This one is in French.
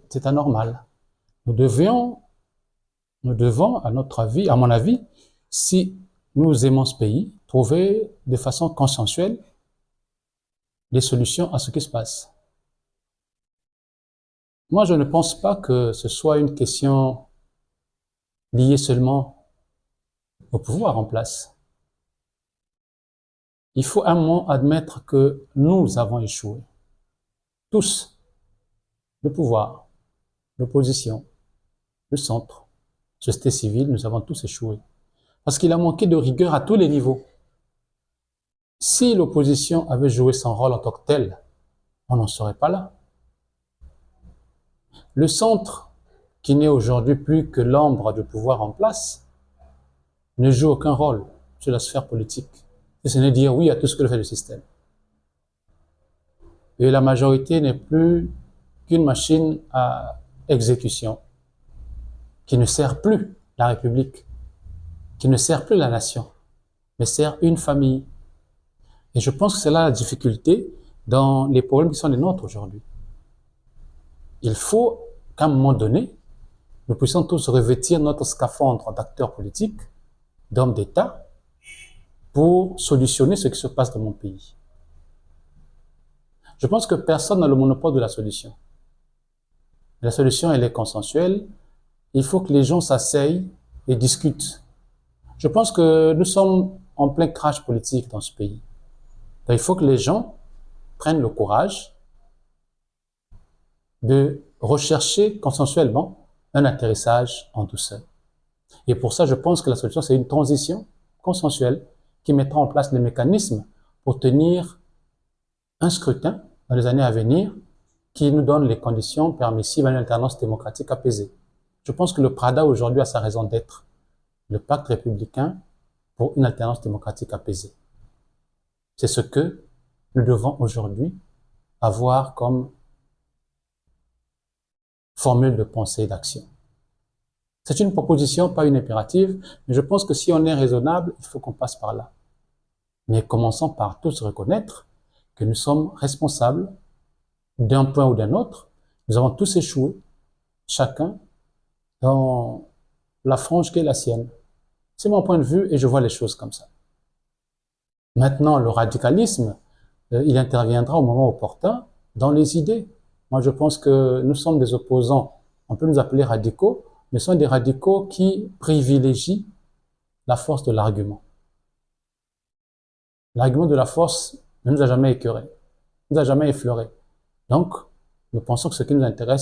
c'est anormal. Nous devons, à notre avis, à mon avis, si nous aimons ce pays, trouver de façon consensuelle des solutions à ce qui se passe. Moi, je ne pense pas que ce soit une question liée seulement au pouvoir en place. Il faut un moment admettre que nous avons échoué. Tous. Le pouvoir, l'opposition, le centre, société civile, nous avons tous échoué. Parce qu'il a manqué de rigueur à tous les niveaux. Si l'opposition avait joué son rôle en tant que tel, on n'en serait pas là. Le centre, qui n'est aujourd'hui plus que l'ombre du pouvoir en place, ne joue aucun rôle sur la sphère politique. Et ce n'est dire oui à tout ce que fait le système. Et la majorité n'est plus qu'une machine à exécution qui ne sert plus la République, qui ne sert plus la nation, mais sert une famille. Et je pense que c'est là la difficulté dans les problèmes qui sont les nôtres aujourd'hui. Il faut qu'à un moment donné, nous puissions tous revêtir notre scaphandre d'acteurs politiques, d'hommes d'État, pour solutionner ce qui se passe dans mon pays. Je pense que personne n'a le monopole de la solution. La solution, elle est consensuelle. Il faut que les gens s'asseyent et discutent. Je pense que nous sommes en plein crash politique dans ce pays. Donc, il faut que les gens prennent le courage de rechercher consensuellement un atterrissage en douceur. Et pour ça, je pense que la solution, c'est une transition consensuelle qui mettra en place les mécanismes pour tenir un scrutin dans les années à venir qui nous donne les conditions permissives à une alternance démocratique apaisée. Je pense que le PRADA aujourd'hui a sa raison d'être, le pacte républicain pour une alternance démocratique apaisée. C'est ce que nous devons aujourd'hui avoir comme formule de pensée et d'action. C'est une proposition, pas une impérative, mais je pense que si on est raisonnable, il faut qu'on passe par là. Mais commençons par tous reconnaître que nous sommes responsables d'un point ou d'un autre. Nous avons tous échoué, chacun dans la frange qui est la sienne. C'est mon point de vue et je vois les choses comme ça. Maintenant, le radicalisme, il interviendra au moment opportun dans les idées. Moi, je pense que nous sommes des opposants. On peut nous appeler radicaux, mais ce sont des radicaux qui privilégient la force de l'argument. L'argument de la force ne nous a jamais écœurés, ne nous a jamais effleurés. Donc, nous pensons que ce qui nous intéresse,